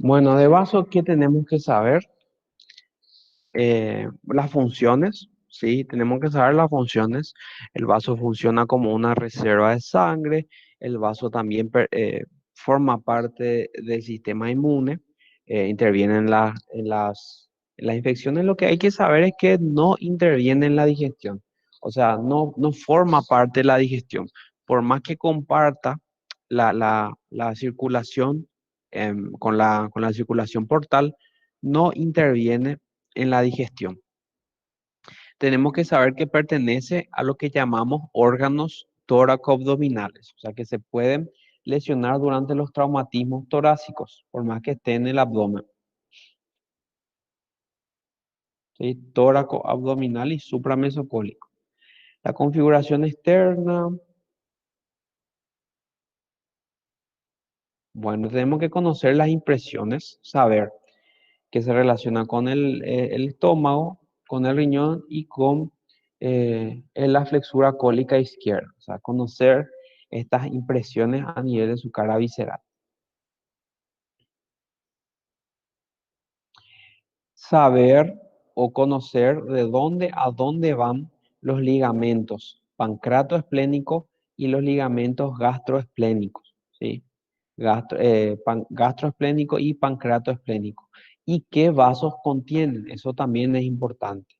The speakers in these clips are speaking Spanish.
Bueno, de vaso, ¿qué tenemos que saber? Las funciones, ¿sí? Tenemos que saber las funciones. El vaso funciona como una reserva de sangre. El vaso también forma parte del sistema inmune. Interviene en las infecciones. Lo que hay que saber es que no interviene en la digestión. O sea, no forma parte de la digestión. Por más que comparta la circulación con la circulación portal, no interviene en la digestión. Tenemos que saber que pertenece a lo que llamamos órganos tóraco-abdominales, o sea que se pueden lesionar durante los traumatismos torácicos, por más que esté en el abdomen. ¿Sí? Tóraco-abdominal y supramesocólico. La configuración externa, bueno, tenemos que conocer las impresiones, saber que se relaciona con el estómago, con el riñón y con la flexura cólica izquierda. O sea, conocer estas impresiones a nivel de su cara visceral. Saber o conocer de dónde a dónde van los ligamentos pancreatoesplénicos y los ligamentos gastroesplénicos, ¿sí? Gastroesplénico y pancreatoesplénico. ¿Y qué vasos contienen? Eso también es importante.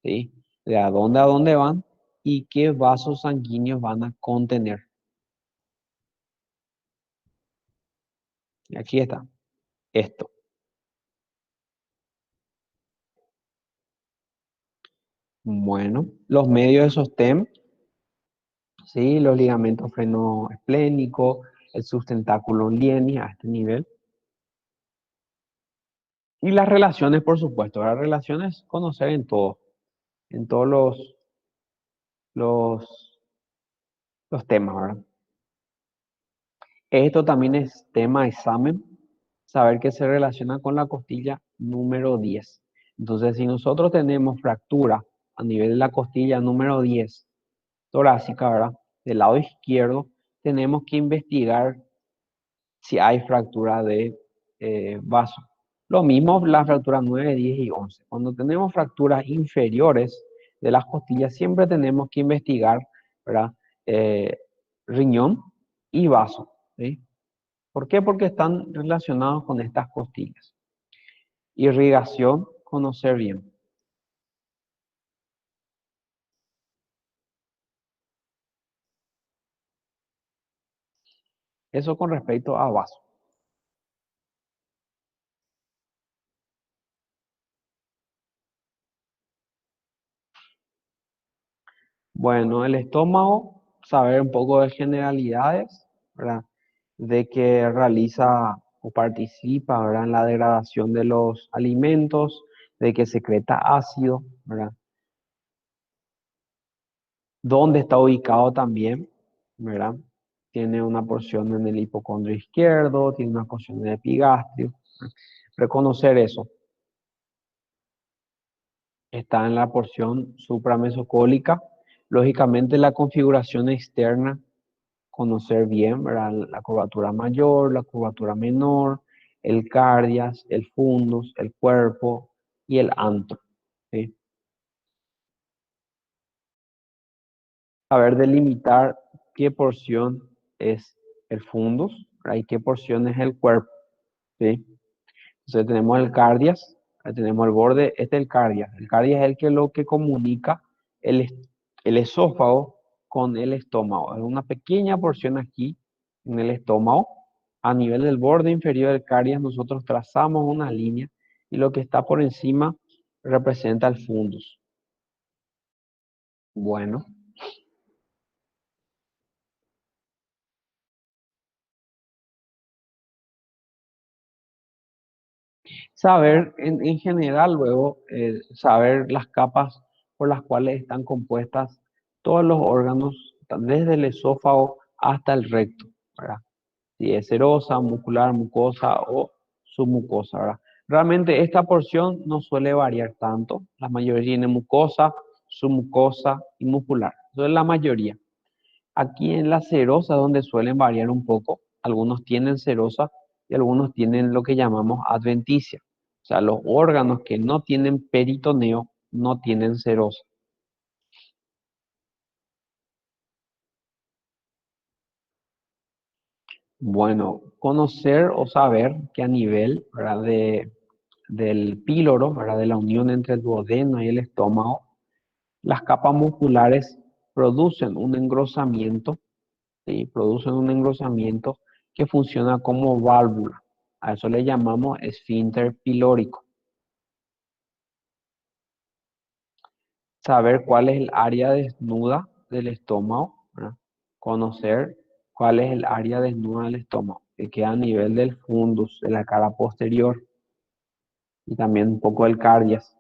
¿Sí? De a dónde van y qué vasos sanguíneos van a contener. Y aquí está, esto. Bueno, los medios de sostén, ¿sí? Los ligamentos frenoesplénicos, el sustentáculo lineal a este nivel. Y las relaciones, por supuesto. Las relaciones conocer en todos los, los temas, ¿verdad? Esto también es tema de examen, saber que se relaciona con la costilla número 10. Entonces, si nosotros tenemos fractura a nivel de la costilla número 10 torácica, ¿verdad? Del lado izquierdo, tenemos que investigar si hay fractura de vaso. Lo mismo la fractura 9, 10 y 11. Cuando tenemos fracturas inferiores de las costillas, siempre tenemos que investigar, ¿verdad? Eh, riñón y vaso, ¿sí? ¿Por qué? Porque están relacionados con estas costillas. Irrigación, conocer bien. Eso con respecto a vaso. Bueno, el estómago, saber un poco de generalidades, ¿verdad? De que realiza o participa, ¿verdad? En la degradación de los alimentos, de que secreta ácido, ¿verdad? ¿Dónde está ubicado también, ¿verdad? Tiene una porción en el hipocondrio izquierdo, tiene una porción en el epigastrio. Reconocer eso. Está en la porción supramesocólica. Lógicamente la configuración externa, conocer bien, ¿verdad? La curvatura mayor, la curvatura menor, el cardias, el fundus, el cuerpo y el antro, ¿sí? Saber delimitar qué porción es el fundus, ¿verdad? Y qué porción es el cuerpo, ¿sí? Entonces tenemos el cardias, ahí tenemos el borde, este es el cardias. El cardias es el que lo que comunica el, el esófago con el estómago. Es una pequeña porción aquí en el estómago. A nivel del borde inferior del cardias nosotros trazamos una línea y lo que está por encima representa el fundus. Bueno, saber en general luego, saber las capas por las cuales están compuestas todos los órganos, desde el esófago hasta el recto, ¿verdad? Si es serosa, muscular, mucosa o submucosa, ¿verdad? Realmente esta porción no suele variar tanto. La mayoría tiene mucosa, submucosa y muscular. Eso es la mayoría. Aquí en la serosa donde suelen variar un poco. Algunos tienen serosa y algunos tienen lo que llamamos adventicia. O sea, los órganos que no tienen peritoneo no tienen serosa. Bueno, conocer o saber que a nivel, ¿verdad? Del píloro, ¿verdad? De la unión entre el duodeno y el estómago, las capas musculares producen un engrosamiento, ¿sí? Producen un engrosamiento que funciona como válvula. A eso le llamamos esfínter pilórico. Saber cuál es el área desnuda del estómago, ¿verdad? Conocer cuál es el área desnuda del estómago, que queda a nivel del fundus, de la cara posterior, y también un poco del cardias.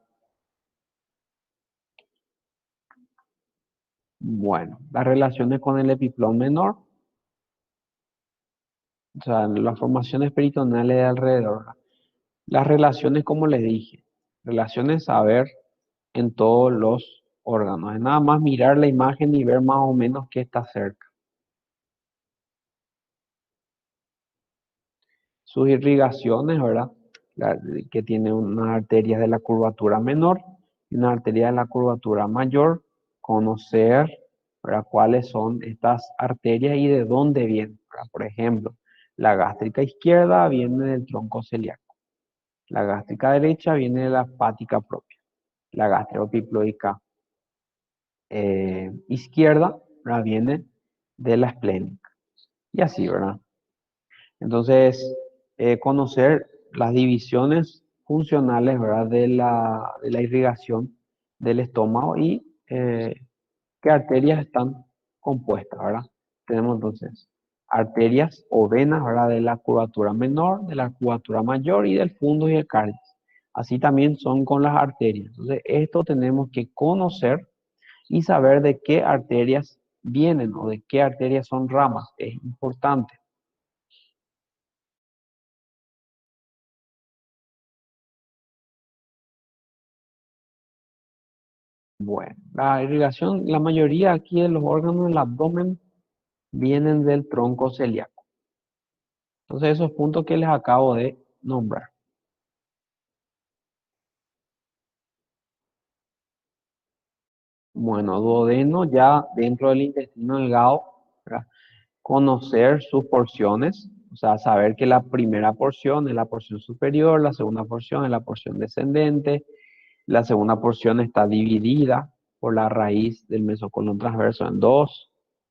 Bueno, las relaciones con el epiplón menor, o sea, las formaciones peritoneales de alrededor, ¿verdad? Las relaciones, como les dije, relaciones a ver en todos los órganos. Es nada más mirar la imagen y ver más o menos qué está cerca. Sus irrigaciones, ¿verdad? Que tiene unas arterias de la curvatura menor y una arteria de la curvatura mayor. Conocer, ¿verdad? Cuáles son estas arterias y de dónde vienen, ¿verdad? Por ejemplo, la gástrica izquierda viene del tronco celíaco. La gástrica derecha viene de la hepática propia. La gastrociploica izquierda, ¿verdad? Viene de la esplénica. Y así, ¿verdad? Entonces, conocer las divisiones funcionales, ¿verdad? De la irrigación del estómago y qué arterias están compuestas, ¿verdad? Tenemos entonces arterias o venas, ¿verdad? De la curvatura menor, de la curvatura mayor y del fundus y el cardias. Así también son con las arterias. Entonces, esto tenemos que conocer y saber de qué arterias vienen o de qué arterias son ramas. Es importante. Bueno, la irrigación, la mayoría aquí de los órganos del abdomen vienen del tronco celíaco. Entonces, esos puntos que les acabo de nombrar. Bueno, duodeno ya dentro del intestino delgado, ¿verdad? Conocer sus porciones, o sea, saber que la primera porción es la porción superior, la segunda porción es la porción descendente, la segunda porción está dividida por la raíz del mesocolon transverso en dos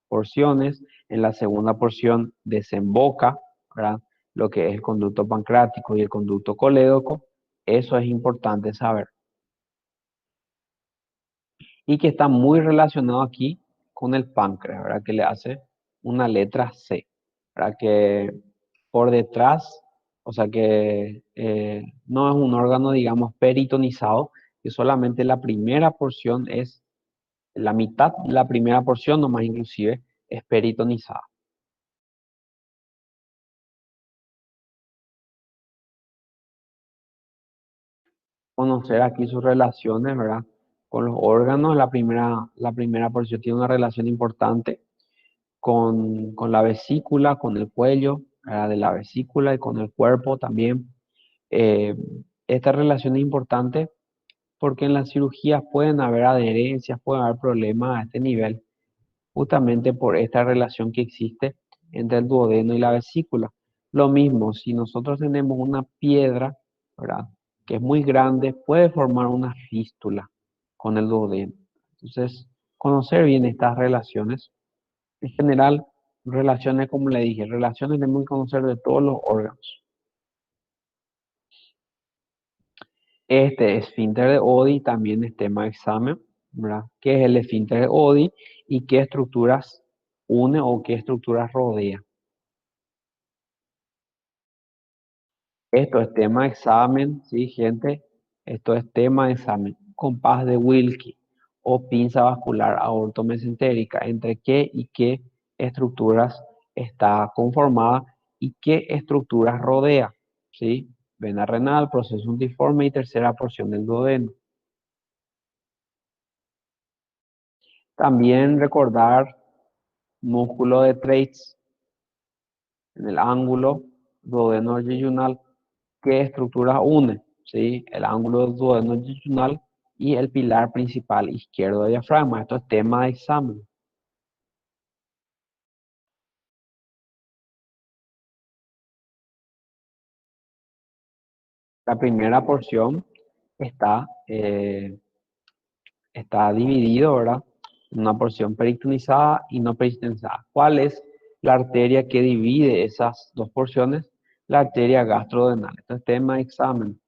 porciones. En la segunda porción desemboca, ¿verdad? Lo que es el conducto pancreático y el conducto colédoco. Eso es importante saber. Y que está muy relacionado aquí con el páncreas, ¿verdad? Que le hace una letra C, ¿verdad? Que por detrás, o sea que no es un órgano, digamos, peritonizado, que solamente la primera porción es, la mitad, la primera porción nomás inclusive, es peritonizada. Conocer aquí sus relaciones, ¿verdad? Con los órganos, la primera porción tiene una relación importante con la vesícula, con el cuello, ¿verdad? De la vesícula y con el cuerpo también. Eh, esta relación es importante porque en las cirugías pueden haber adherencias, pueden haber problemas a este nivel, justamente por esta relación que existe entre el duodeno y la vesícula. Lo mismo, si nosotros tenemos una piedra, ¿verdad? Que es muy grande, puede formar una fístula con el duodeno. Entonces, conocer bien estas relaciones. En general, relaciones, como le dije, relaciones tenemos que conocer de todos los órganos. Este esfínter de Oddi también es tema de examen, ¿verdad? ¿Qué es el esfínter de Oddi y qué estructuras une o qué estructuras rodea? Esto es tema de examen, ¿sí, gente? Esto es tema de examen. Compás de Wilkie o pinza vascular aortomesentérica. ¿Entre qué y qué estructuras está conformada y qué estructuras rodea? ¿Sí? Vena renal, proceso untiforme y tercera porción del duodeno. También recordar músculo de Treitz en el ángulo, duodeno yeyunal, ¿qué estructuras une? ¿Sí? El ángulo del duodeno yeyunal y el pilar principal izquierdo del diafragma. Esto es tema de examen. La primera porción está, está dividido, ¿verdad? En una porción peritonizada y no peritonizada. ¿Cuál es la arteria que divide esas dos porciones? La arteria gastrodenal. Este es tema de examen.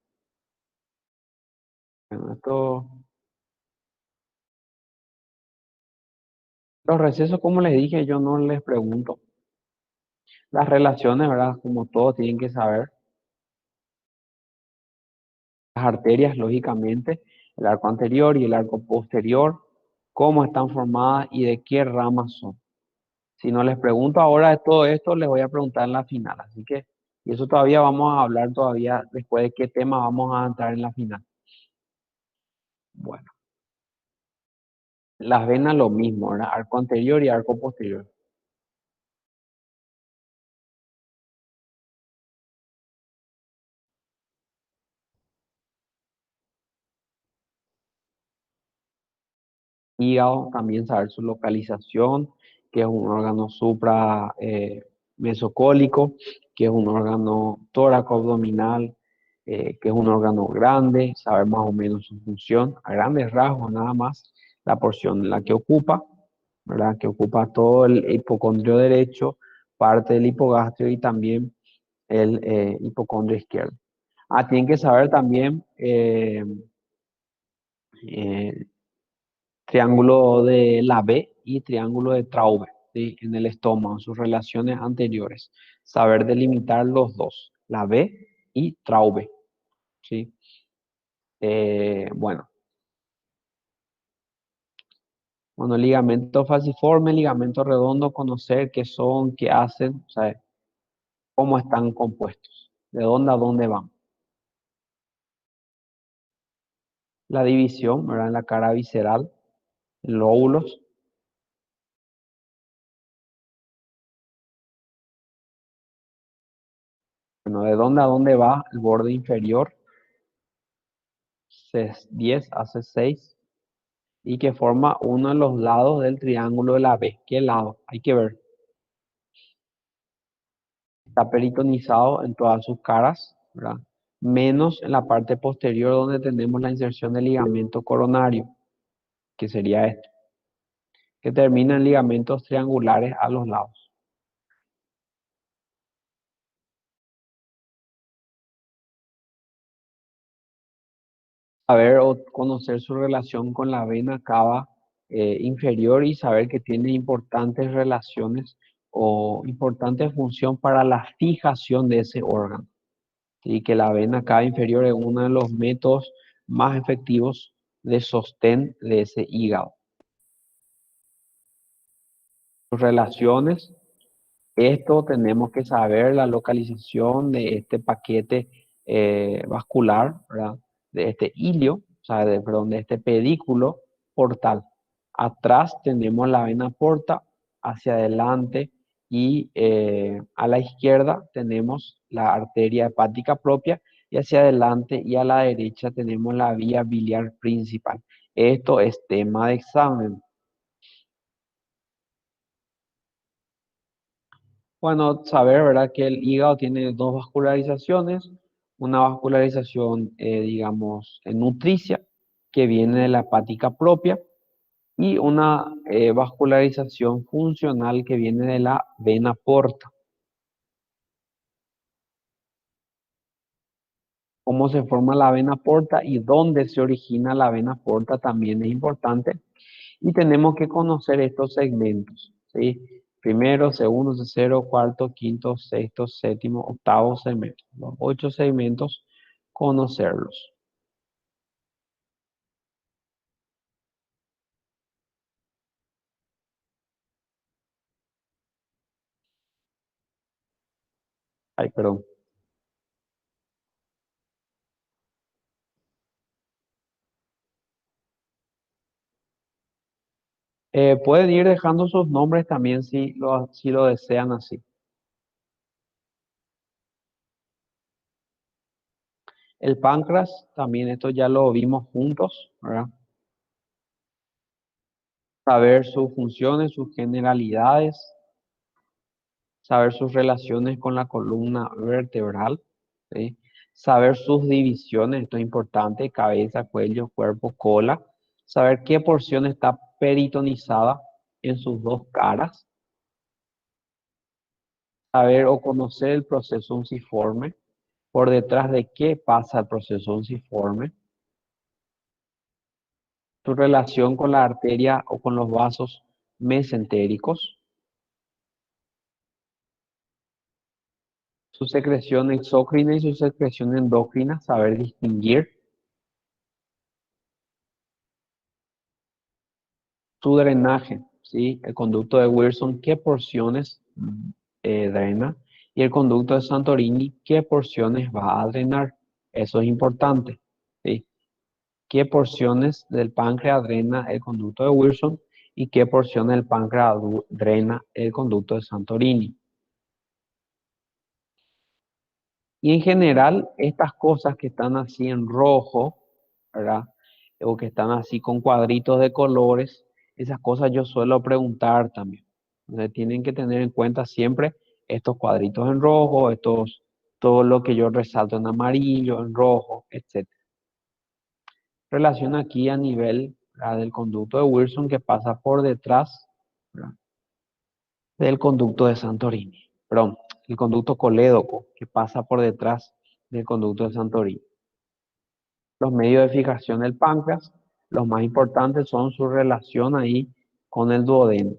Bueno, los recesos, como les dije, yo no les pregunto. Las relaciones, ¿verdad? Como todos tienen que saber. Las arterias, lógicamente, el arco anterior y el arco posterior, cómo están formadas y de qué ramas son. Si no les pregunto ahora de todo esto, les voy a preguntar en la final. Así que, y eso todavía vamos a hablar todavía después de qué tema vamos a entrar en la final. Bueno, las venas lo mismo, ¿verdad? Arco anterior y arco posterior. Hígado, también saber su localización, que es un órgano supra mesocólico, que es un órgano tóraco-abdominal, que es un órgano grande, saber más o menos su función, a grandes rasgos nada más, la porción en la que ocupa, ¿verdad? Que ocupa todo el hipocondrio derecho, parte del hipogastrio y también el hipocondrio izquierdo. Ah, tienen que saber también eh, triángulo de la B y triángulo de Traube, ¿sí? En el estómago, sus relaciones anteriores. Saber delimitar los dos, la B y Traube, ¿sí? Bueno, bueno, ligamento falciforme, ligamento redondo, conocer qué son, qué hacen, o sea, cómo están compuestos, de dónde a dónde van. La división, ¿verdad? En la cara visceral, lóbulos, bueno, de dónde a dónde va el borde inferior, C10 hace 6 y que forma uno de los lados del triángulo de la B. ¿Qué lado? Hay que ver. Está peritonizado en todas sus caras, ¿verdad? Menos en la parte posterior donde tenemos la inserción del ligamento coronario, que sería este, que termina en ligamentos triangulares a los lados. Saber o conocer su relación con la vena cava inferior y saber que tiene importantes relaciones o importante función para la fijación de ese órgano. Y que la vena cava inferior es uno de los métodos más efectivos de sostén de ese hígado. Sus relaciones, esto tenemos que saber la localización de este paquete vascular, ¿verdad? De este ilio, o sea, perdón, de este pedículo portal. Atrás tenemos la vena porta, hacia adelante y a la izquierda tenemos la arteria hepática propia y hacia adelante y a la derecha tenemos la vía biliar principal. Esto es tema de examen. Bueno, saber, ¿verdad? Que el hígado tiene dos vascularizaciones, una vascularización, digamos, nutricia, que viene de la hepática propia, y una vascularización funcional que viene de la vena porta. Cómo se forma la vena porta y dónde se origina la vena porta también es importante. Y tenemos que conocer estos segmentos, ¿sí? Primero, segundo, tercero, cuarto, quinto, sexto, séptimo, octavo segmento. Los 8 segmentos, conocerlos. Ay, perdón. Pueden ir dejando sus nombres también si lo desean así. El páncreas, también esto ya lo vimos juntos, ¿verdad? Saber sus funciones, sus generalidades, saber sus relaciones con la columna vertebral, ¿sí? Saber sus divisiones, esto es importante, cabeza, cuello, cuerpo, cola, saber qué porción está peritonizada en sus dos caras, saber o conocer el proceso unciforme, por detrás de qué pasa el proceso unciforme, su relación con la arteria o con los vasos mesentéricos, su secreción exócrina y su secreción endócrina, saber distinguir su drenaje, ¿sí? El conducto de Wilson, qué porciones drena, y el conducto de Santorini, qué porciones va a drenar. Eso es importante, ¿sí? Qué porciones del páncreas drena el conducto de Wilson y qué porciones del páncreas drena el conducto de Santorini. Y en general, estas cosas que están así en rojo, ¿verdad? O que están así con cuadritos de colores, esas cosas yo suelo preguntar también. Entonces tienen que tener en cuenta siempre estos cuadritos en rojo, todo lo que yo resalto en amarillo, en rojo, etc. Relación aquí a nivel, ¿verdad?, del conducto de Wilson que pasa por detrás, ¿verdad?, del conducto de Santorini. Perdón, el conducto colédoco que pasa por detrás del conducto de Santorini. Los medios de fijación del páncreas, los más importantes son su relación ahí con el duodeno.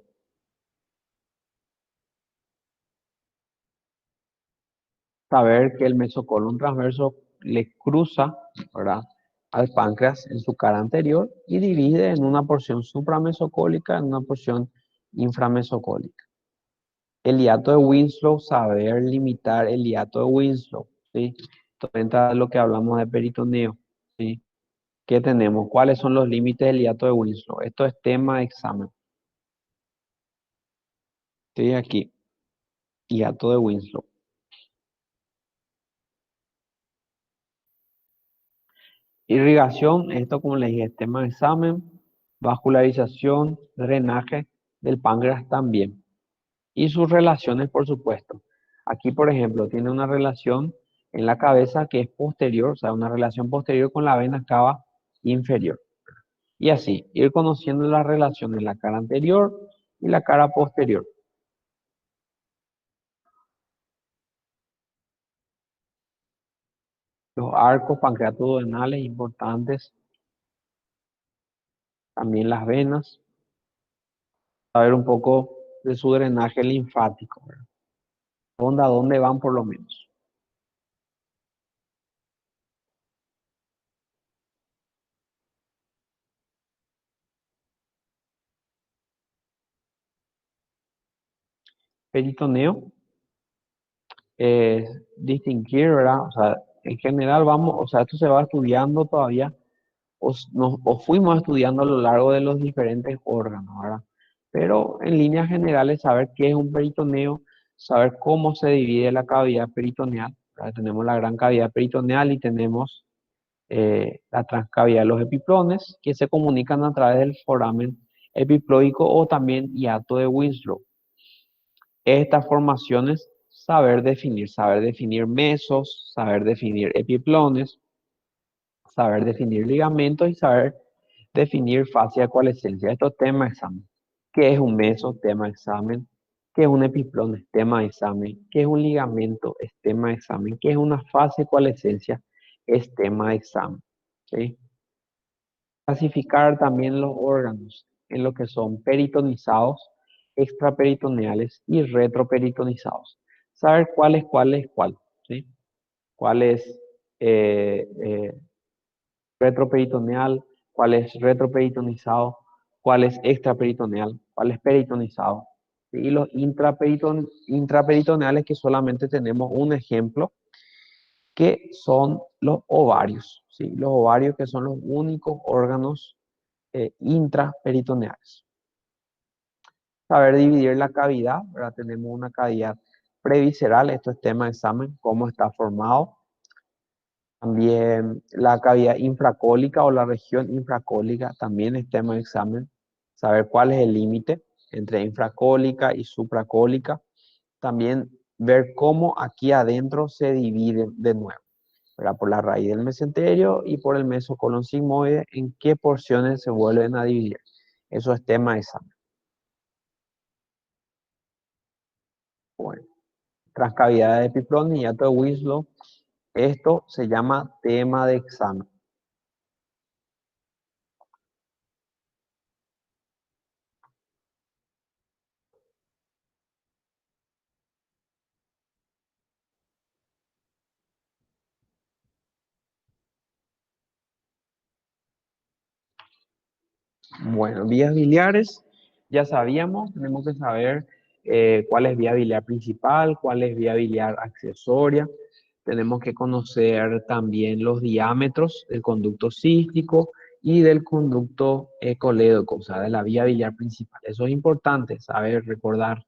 Saber que el mesocolon transverso le cruza, ¿verdad?, al páncreas en su cara anterior y divide en una porción supramesocólica y en una porción inframesocólica. El hiato de Winslow, saber limitar el hiato de Winslow, ¿sí? Esto entra a lo que hablamos de peritoneo, ¿sí? ¿Qué tenemos? ¿Cuáles son los límites del hiato de Winslow? Esto es tema de examen. Sí, aquí, hiato de Winslow. Irrigación, esto como les dije, es tema de examen. Vascularización, drenaje del páncreas también. Y sus relaciones, por supuesto. Aquí, por ejemplo, tiene una relación en la cabeza que es posterior, o sea, una relación posterior con la vena cava inferior. Y así, ir conociendo la relación en la cara anterior y la cara posterior. Los arcos pancreatoduodenales importantes, también las venas, saber un poco de su drenaje linfático, ¿verdad? ¿A dónde van por lo menos? Peritoneo, distinguir, ¿verdad? O sea, en general vamos, o sea, esto se va estudiando todavía, o fuimos estudiando a lo largo de los diferentes órganos, ¿verdad? Pero en líneas generales, saber qué es un peritoneo, saber cómo se divide la cavidad peritoneal, ¿verdad? Tenemos la gran cavidad peritoneal y tenemos la transcavidad de los epiplones, que se comunican a través del foramen epiploico o también hiato de Winslow. Estas formaciones, saber definir mesos, saber definir epiplones, saber definir ligamentos y saber definir fascia de coalescencia. Esto es tema de examen. ¿Qué es un meso? Tema de examen. ¿Qué es un epiplón? Es tema de examen. ¿Qué es un ligamento? Es tema de examen. ¿Qué es una fascia de coalescencia? Es tema de examen. ¿Sí? Clasificar también los órganos en lo que son peritonizados, extraperitoneales y retroperitonizados. Saber cuál es cuál, ¿sí? Cuál es retroperitoneal, cuál es retroperitonizado, cuál es extraperitoneal, cuál es peritonizado. ¿Sí? Y los intraperitoneales, que solamente tenemos un ejemplo, que son los ovarios. ¿Sí? Los ovarios, que son los únicos órganos intraperitoneales. Saber dividir la cavidad, ¿verdad? Tenemos una cavidad previsceral, esto es tema de examen, cómo está formado. También la cavidad infracólica o la región infracólica también es tema de examen. Saber cuál es el límite entre infracólica y supracólica. También ver cómo aquí adentro se divide de nuevo, ¿verdad? Por la raíz del mesenterio y por el mesocolon sigmoide, en qué porciones se vuelven a dividir. Eso es tema de examen. Bueno, transcavidad de Epiplón y hiato de Winslow. Esto se llama tema de examen. Bueno, vías biliares, ya sabíamos, tenemos que saber cuál es vía biliar principal, cuál es vía biliar accesoria. Tenemos que conocer también los diámetros del conducto cístico y del conducto colédoco, o sea, de la vía biliar principal. Eso es importante, saber recordar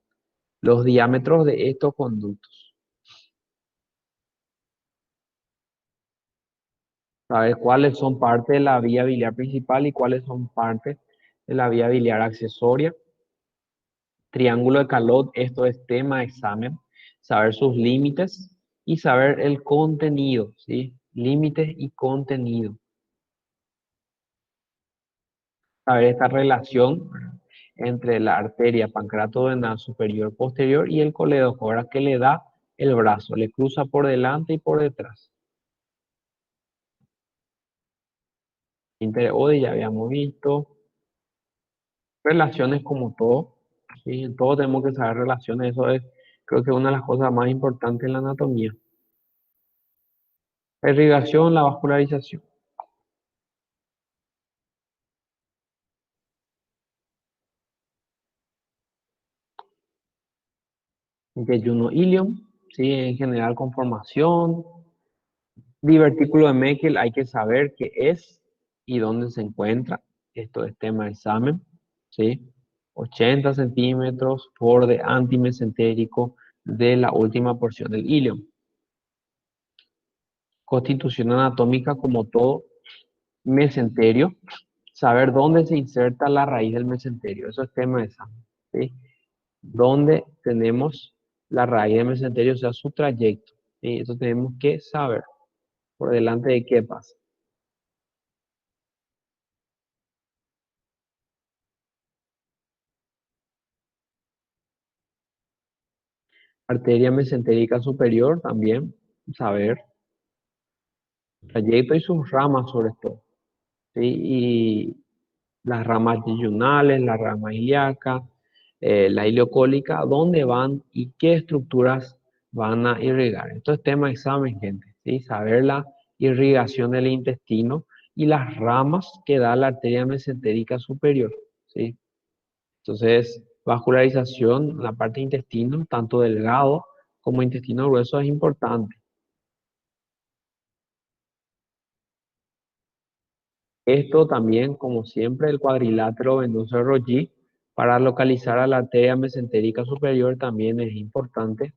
los diámetros de estos conductos. Saber cuáles son parte de la vía biliar principal y cuáles son parte de la vía biliar accesoria. Triángulo de Calot, esto es tema de examen, saber sus límites y saber el contenido, ¿sí? Límites y contenido. Saber esta relación entre la arteria pancreatodenal superior posterior y el colédoco, ahora que le da el brazo, le cruza por delante y por detrás. Interode ya habíamos visto. Relaciones como todo, ¿sí? En todo tenemos que saber relaciones, eso es creo que una de las cosas más importantes en la anatomía. La irrigación, la vascularización. Yeyuno ilium, ¿sí? En general conformación. Divertículo de Meckel hay que saber qué es y dónde se encuentra. Esto es tema de examen, ¿sí? 80 centímetros borde antimesentérico de la última porción del ilium. Constitución anatómica como todo mesenterio, saber dónde se inserta la raíz del mesenterio, eso es tema de examen, ¿sí? Dónde tenemos la raíz del mesenterio, o sea, su trayecto, ¿sí? Eso tenemos que saber por delante de qué pasa. Arteria mesentérica superior también, saber trayecto y sus ramas sobre todo, ¿sí? Y las ramas yeyunales, la rama ilíaca, la ileocólica, dónde van y qué estructuras van a irrigar. Esto es tema de examen, gente, ¿sí? Saber la irrigación del intestino y las ramas que da la arteria mesentérica superior, ¿sí? Entonces, vascularización, la parte de intestino, tanto delgado como intestino grueso es importante. Esto también, como siempre, el cuadrilátero venoso de Roggi para localizar a la arteria mesentérica superior también es importante.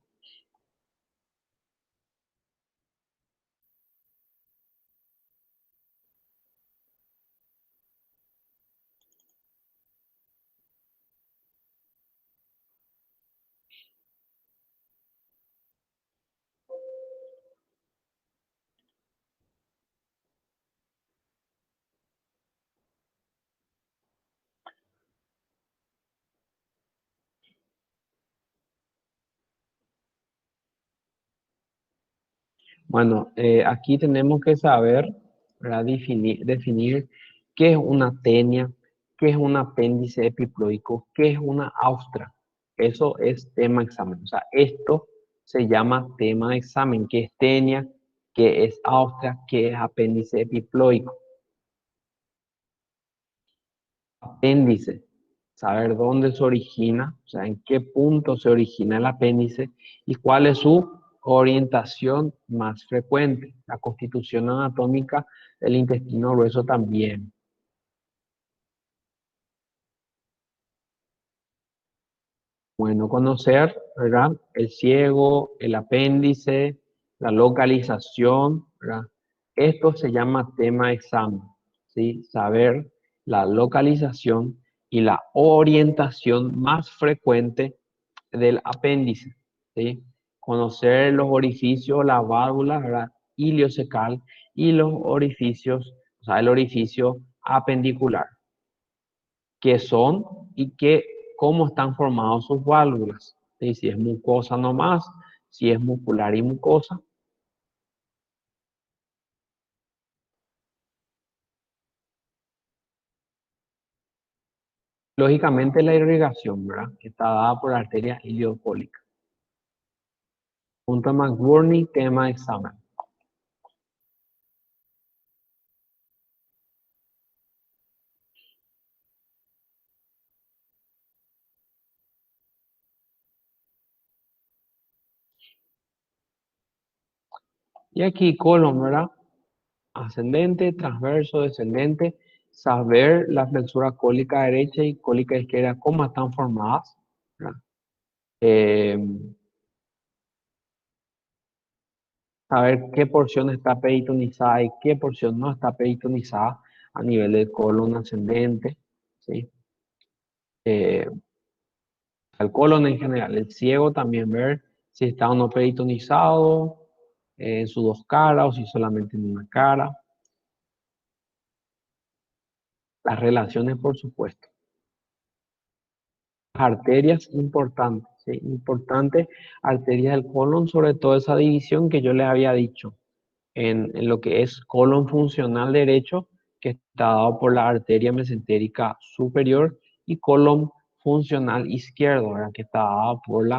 Bueno, aquí tenemos que saber, ¿verdad? Definir qué es una tenia, qué es un apéndice epiploico, qué es una austra. Eso es tema de examen. O sea, esto se llama tema de examen, qué es tenia, qué es austra, qué es apéndice epiploico. Apéndice, saber dónde se origina, o sea, en qué punto se origina el apéndice y cuál es su orientación más frecuente. La constitución anatómica del intestino grueso también. Bueno, conocer, ¿verdad? El ciego, el apéndice, la localización, ¿verdad? Esto se llama tema examen, ¿sí? Saber la localización y la orientación más frecuente del apéndice, ¿sí? Conocer los orificios, las válvulas, ¿verdad? Iliocecal y los orificios, o sea, el orificio apendicular, qué son y cómo están formados sus válvulas, ¿sí? Si es mucosa nomás, si es muscular y mucosa. Lógicamente la irrigación, ¿verdad? Que está dada por la arteria iliocólica. Punto McBurney, tema de examen. Y aquí colon, ¿verdad? Ascendente, transverso, descendente. Saber la flexura cólica derecha y cólica izquierda, cómo están formadas, ¿verdad? Eh, Saber qué porción está peritonizada y qué porción no está peritonizada a nivel del colon ascendente, ¿sí? Eh, al colon en general, el ciego también ver si está o no peritonizado en sus dos caras o si solamente en una cara. Las relaciones, por supuesto. Las arterias importantes, ¿sí? Importante, arterias del colon, sobre todo esa división que yo les había dicho. En lo que es colon funcional derecho, que está dado por la arteria mesentérica superior, y colon funcional izquierdo, ¿verdad? Que está dado por la